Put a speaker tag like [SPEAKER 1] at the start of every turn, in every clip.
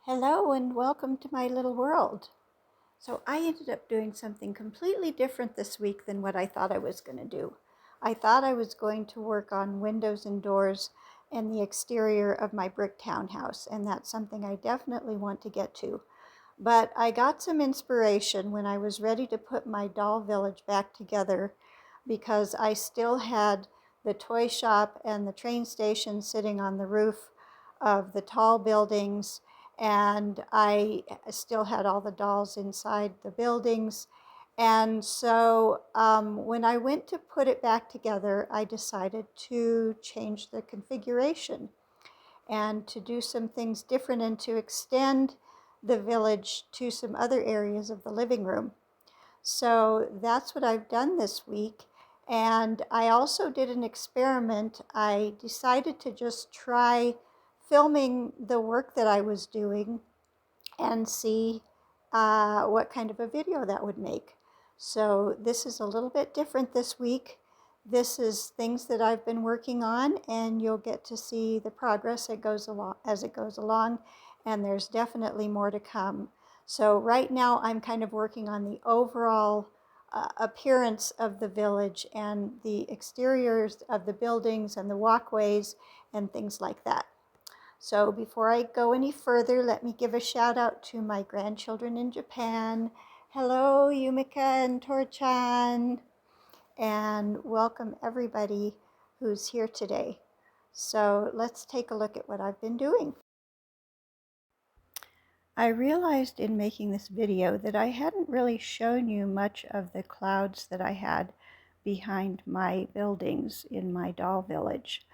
[SPEAKER 1] Hello and welcome to my little world. So I ended up doing something completely different this week than what I thought I was going to do. I thought I was going to work on windows and doors and the exterior of my brick townhouse, and that's something I definitely want to get to. But I got some inspiration when I was ready to put my doll village back together because I still had the toy shop and the train station sitting on the roof of the tall buildings, and I still had all the dolls inside the buildings. And so when I went to put it back together, I decided to change the configuration and to do some things different and to extend the village to some other areas of the living room. So that's what I've done this week. And I also did an experiment. I decided to just try filming the work that I was doing and see what kind of a video that would make. So this is a little bit different this week. This is things that I've been working on, and you'll get to see the progress as it goes along, and there's definitely more to come. So right now I'm kind of working on the overall appearance of the village and the exteriors of the buildings and the walkways and things like that. So before I go any further, let me give a shout out to my grandchildren in Japan. Hello, Yumika and Torchan, and welcome everybody who's here today. So let's take a look at what I've been doing. I realized in making this video that I hadn't really shown you much of the clouds that I had behind my buildings in my doll village.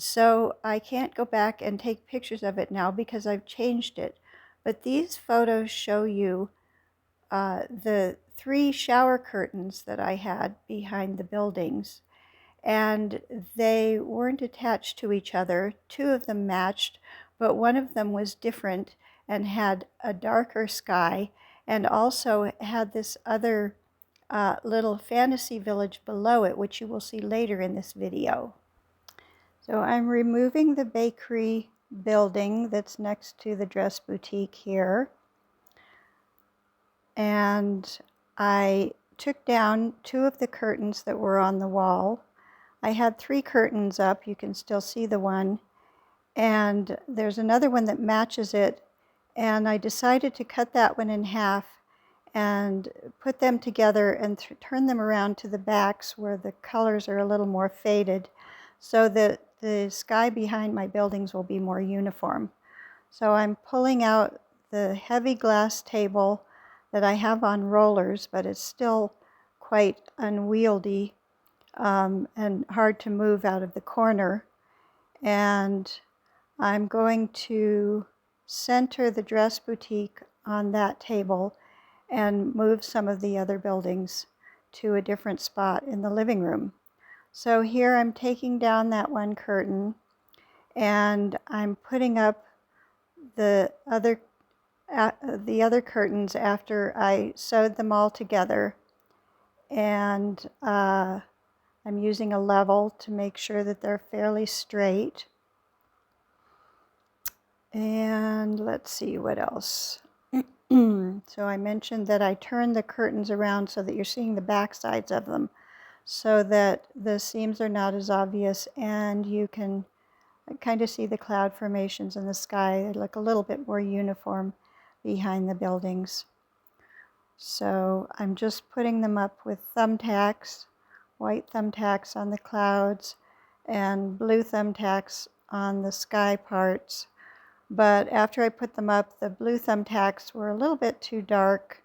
[SPEAKER 1] So I can't go back and take pictures of it now because I've changed it. But these photos show you the 3 shower curtains that I had behind the buildings. And they weren't attached to each other. 2 of them matched, but one of them was different and had a darker sky and also had this other little fantasy village below it, which you will see later in this video. So I'm removing the bakery building that's next to the dress boutique here. And I took down 2 of the curtains that were on the wall. I had 3 curtains up, you can still see the one. And there's another one that matches it. And I decided to cut that one in half and put them together and turn them around to the backs where the colors are a little more faded, so that the sky behind my buildings will be more uniform. So I'm pulling out the heavy glass table that I have on rollers, but it's still quite unwieldy and hard to move out of the corner. And I'm going to center the dress boutique on that table and move some of the other buildings to a different spot in the living room. So here I'm taking down that one curtain and I'm putting up the other curtains after I sewed them all together, and I'm using a level to make sure that they're fairly straight. And let's see what else. So I mentioned that I turned the curtains around so that you're seeing the back sides of them, so that the seams are not as obvious and you can kind of see the cloud formations in the sky. They look a little bit more uniform behind the buildings. So I'm just putting them up with thumbtacks, white thumbtacks on the clouds and blue thumbtacks on the sky parts. But after I put them up, the blue thumbtacks were a little bit too dark,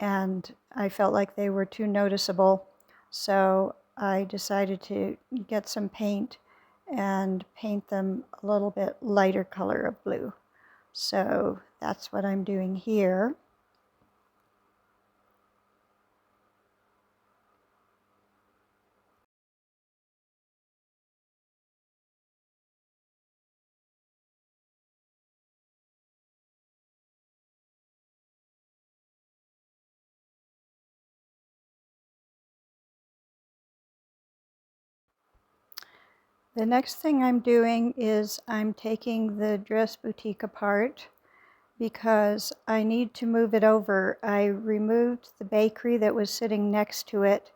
[SPEAKER 1] and I felt like they were too noticeable. So I decided to get some paint and paint them a little bit lighter color of blue. So that's what I'm doing here. The next thing I'm doing is I'm taking the dress boutique apart because I need to move it over. I removed the bakery that was sitting next to it,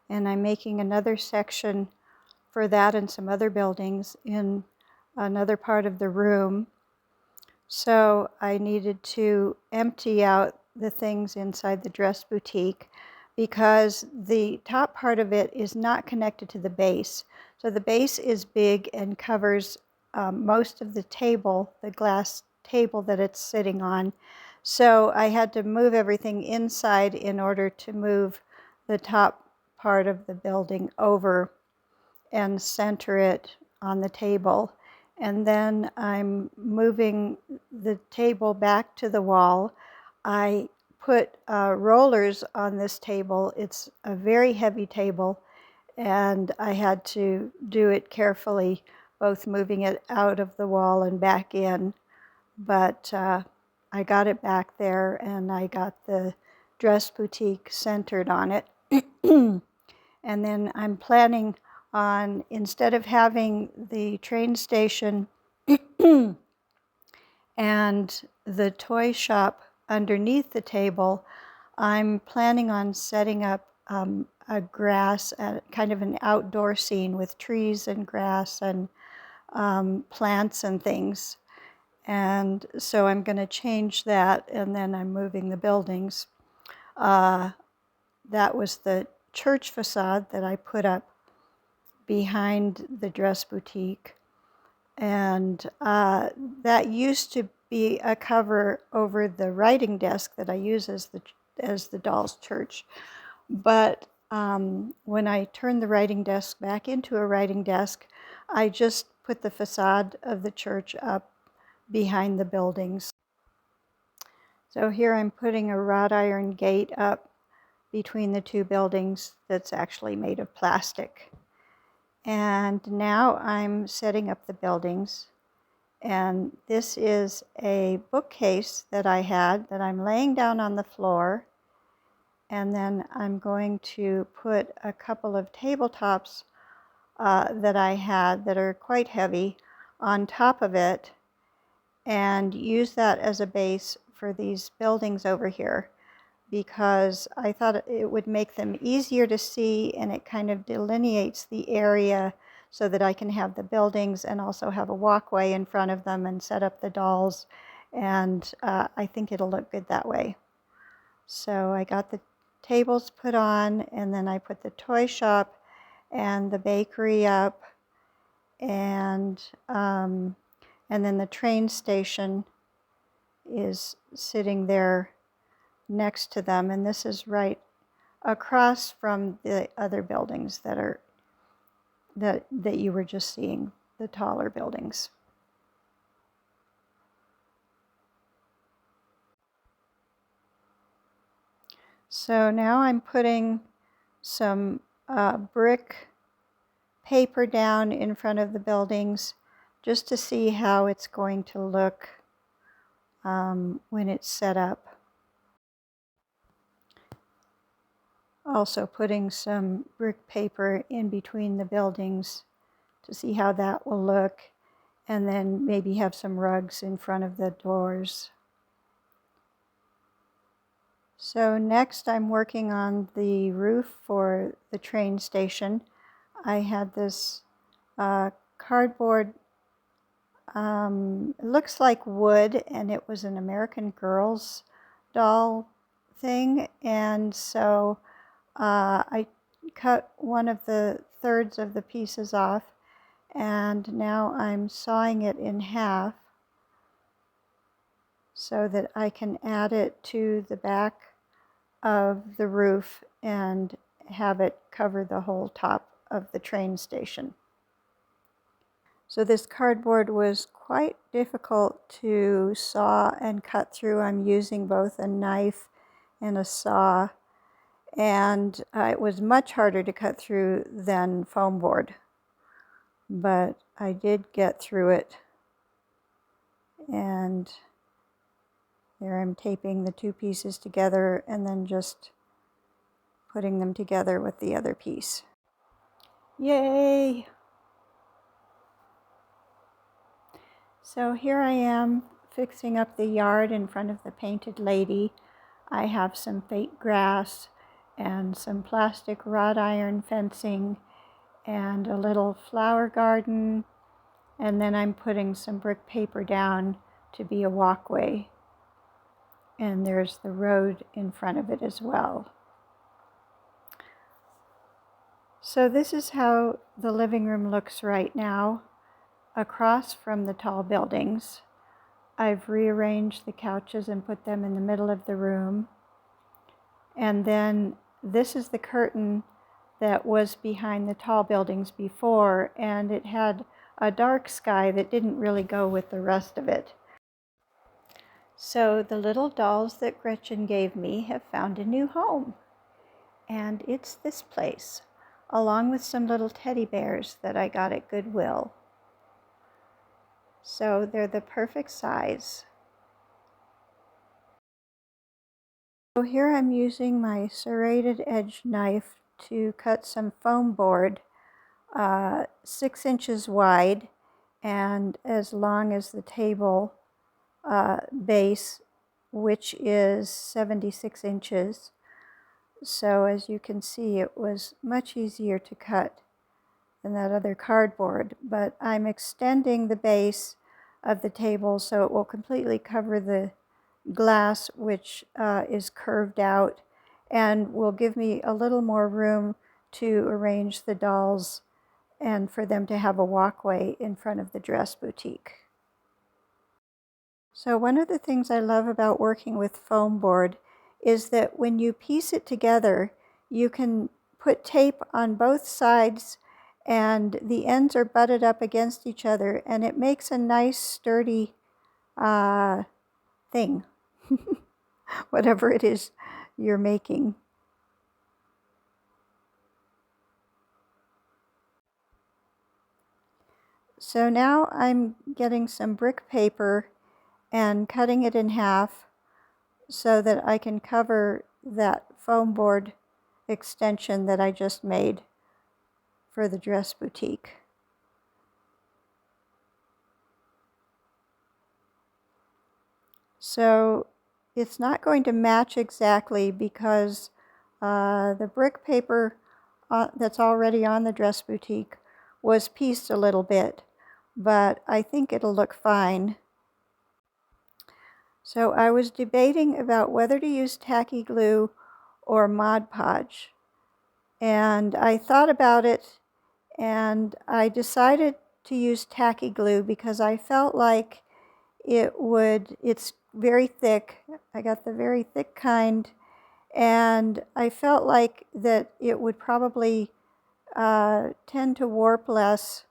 [SPEAKER 1] and I'm making another section for that and some other buildings in another part of the room. So I needed to empty out the things inside the dress boutique because the top part of it is not connected to the base. So the base is big and covers most of the table, the glass table that it's sitting on. So I had to move everything inside in order to move the top part of the building over and center it on the table. And then I'm moving the table back to the wall. I put rollers on this table. It's a very heavy table, and I had to do it carefully, both moving it out of the wall and back in. But I got it back there, and I got the dress boutique centered on it. And then I'm planning on, instead of having the train station and the toy shop underneath the table, I'm planning on setting up a grass, kind of an outdoor scene with trees and grass and plants and things. And so I'm going to change that, and then I'm moving the buildings. That was the church facade that I put up behind the dress boutique. And that used to be a cover over the writing desk that I use as the doll's church. But when I turned the writing desk back into a writing desk, I just put the facade of the church up behind the buildings. So here I'm putting a wrought iron gate up between the two buildings that's actually made of plastic. And now I'm setting up the buildings. And this is a bookcase that I had that I'm laying down on the floor. And then I'm going to put a couple of tabletops that I had that are quite heavy on top of it and use that as a base for these buildings over here, because I thought it would make them easier to see, and it kind of delineates the area so that I can have the buildings and also have a walkway in front of them and set up the dolls. And I think it'll look good that way. So I got the tables put on, and then I put the toy shop and the bakery up, and then the train station is sitting there next to them, and this is right across from the other buildings that you were just seeing, the taller buildings. So now I'm putting some brick paper down in front of the buildings just to see how it's going to look when it's set up. Also putting some brick paper in between the buildings to see how that will look, and then maybe have some rugs in front of the doors. So next I'm working on the roof for the train station. I had this cardboard, it looks like wood, and it was an American Girl's doll thing, and so I cut one of the thirds of the pieces off, and now I'm sawing it in half so that I can add it to the back of the roof and have it cover the whole top of the train station. So this cardboard was quite difficult to saw and cut through. I'm using both a knife and a saw, and it was much harder to cut through than foam board, but I did get through it. And there I'm taping the two pieces together and then just putting them together with the other piece. Yay! So here I am fixing up the yard in front of the painted lady. I have some fake grass and some plastic wrought iron fencing and a little flower garden, and then I'm putting some brick paper down to be a walkway. And there's the road in front of it as well. So this is how the living room looks right now, across from the tall buildings. I've rearranged the couches and put them in the middle of the room. And then this is the curtain that was behind the tall buildings before, and it had a dark sky that didn't really go with the rest of it. So the little dolls that Gretchen gave me have found a new home. And it's this place, along with some little teddy bears that I got at Goodwill. So they're the perfect size. So here I'm using my serrated edge knife to cut some foam board 6 inches wide and as long as the table base, which is 76 inches. So as you can see, it was much easier to cut than that other cardboard, but I'm extending the base of the table so it will completely cover the glass, which is curved out, and will give me a little more room to arrange the dolls and for them to have a walkway in front of the dress boutique. So one of the things I love about working with foam board is that when you piece it together, you can put tape on both sides and the ends are butted up against each other, and it makes a nice sturdy thing, whatever it is you're making. So now I'm getting some brick paper and cutting it in half so that I can cover that foam board extension that I just made for the dress boutique. So it's not going to match exactly because the brick paper that's already on the dress boutique was pieced a little bit, but I think it'll look fine. So I was debating about whether to use tacky glue or Mod Podge, and I thought about it and I decided to use tacky glue because I felt like it's very thick. I got the very thick kind, and I felt like that it would probably tend to warp less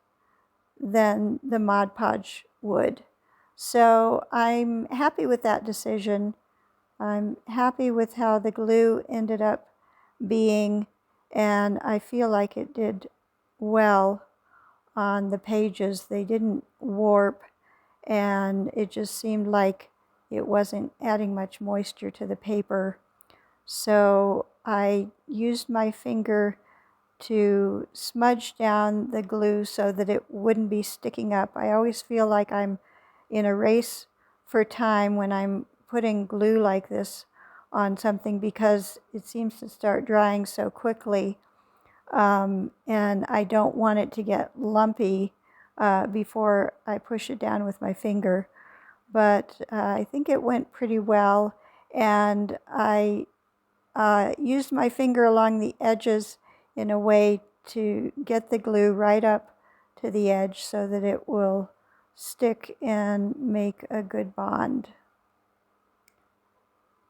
[SPEAKER 1] than the Mod Podge would. So I'm happy with that decision. I'm happy with how the glue ended up being, and I feel like it did well on the pages. They didn't warp, and it just seemed like it wasn't adding much moisture to the paper. So I used my finger to smudge down the glue so that it wouldn't be sticking up. I always feel like I'm in a race for time when I'm putting glue like this on something because it seems to start drying so quickly. And I don't want it to get lumpy before I push it down with my finger. But I think it went pretty well, and I used my finger along the edges in a way to get the glue right up to the edge so that it will stick and make a good bond.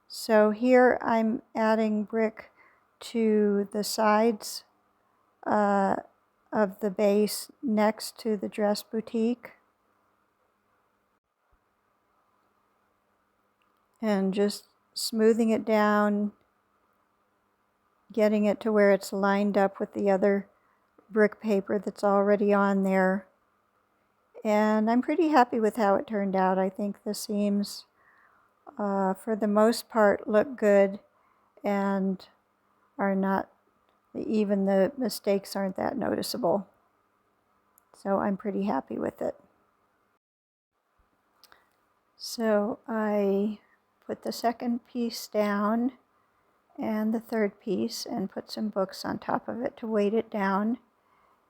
[SPEAKER 1] So here I'm adding brick to the sides of the base next to the dress boutique, and just smoothing it down, getting it to where it's lined up with the other brick paper that's already on there. And I'm pretty happy with how it turned out. I think the seams, for the most part, look good and are not, even the mistakes aren't that noticeable. So I'm pretty happy with it. So I put the second piece down and the third piece and put some books on top of it to weight it down.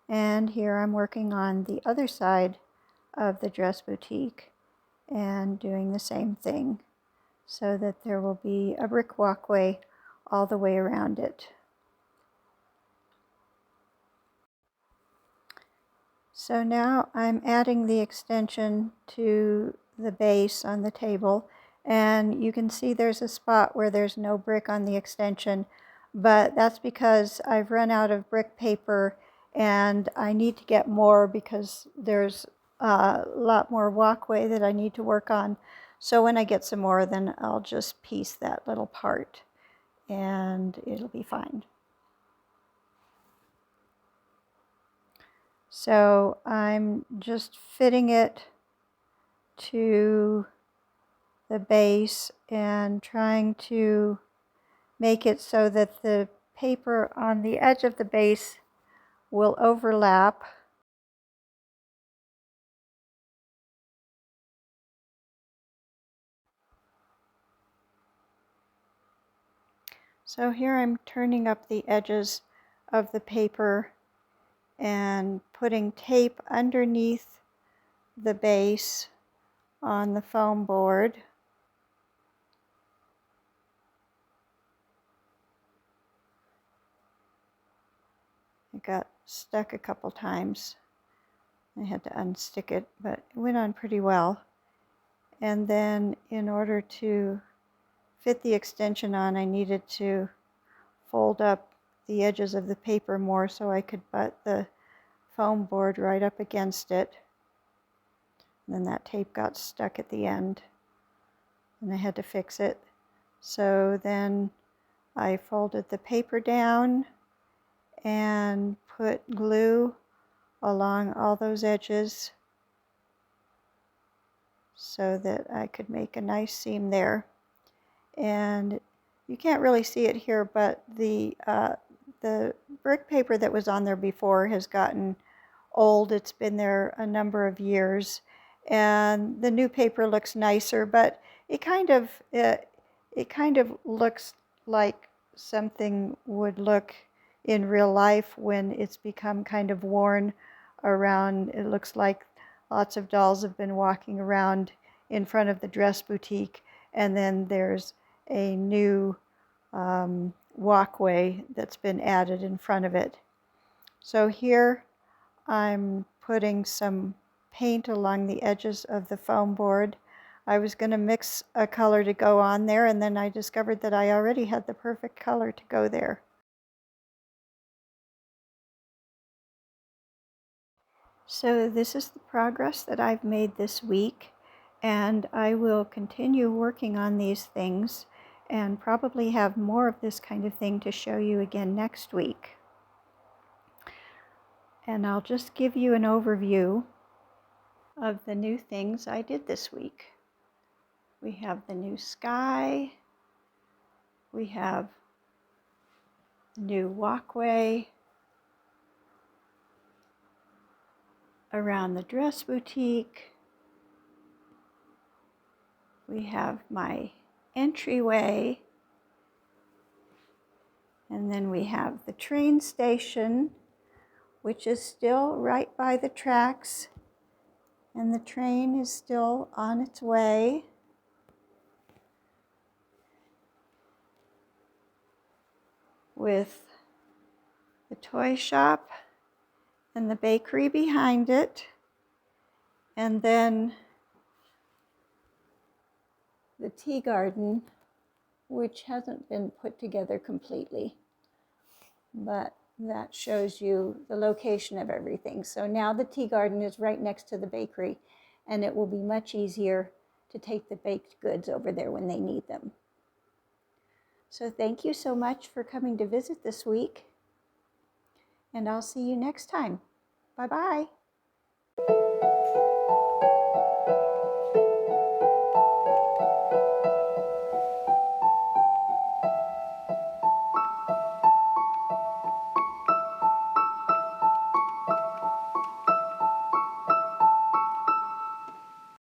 [SPEAKER 1] And here I'm working on the other side of the dress boutique and doing the same thing so that there will be a brick walkway all the way around it. So now I'm adding the extension to the base on the table, and you can see there's a spot where there's no brick on the extension, but that's because I've run out of brick paper and I need to get more because there's a lot more walkway that I need to work on. So when I get some more, then I'll just piece that little part and it'll be fine. So I'm just fitting it to the base and trying to make it so that the paper on the edge of the base will overlap. So here I'm turning up the edges of the paper and putting tape underneath the base on the foam board. It got stuck a couple times. I had to unstick it, but it went on pretty well. And then in order to fit the extension on, I needed to fold up the edges of the paper more so I could butt the foam board right up against it. And then that tape got stuck at the end and I had to fix it. So then I folded the paper down and put glue along all those edges so that I could make a nice seam there. And you can't really see it here, but the brick paper that was on there before has gotten old. It's been there a number of years, and the new paper looks nicer, but it kind of looks like something would look in real life when it's become kind of worn around. It looks like lots of dolls have been walking around in front of the dress boutique, and then there's a new walkway that's been added in front of it. So here I'm putting some paint along the edges of the foam board. I was going to mix a color to go on there, and then I discovered that I already had the perfect color to go there. So this is the progress that I've made this week, and I will continue working on these things and probably have more of this kind of thing to show you again next week. And I'll just give you an overview of the new things I did this week. We have the new sky, we have the new walkway around the dress boutique, we have my entryway, and then we have the train station, which is still right by the tracks, and the train is still on its way. With the toy shop and the bakery behind it, and then the tea garden, which hasn't been put together completely, but that shows you the location of everything. So now the tea garden is right next to the bakery, and it will be much easier to take the baked goods over there when they need them. So thank you so much for coming to visit this week, and I'll see you next time. Bye-bye.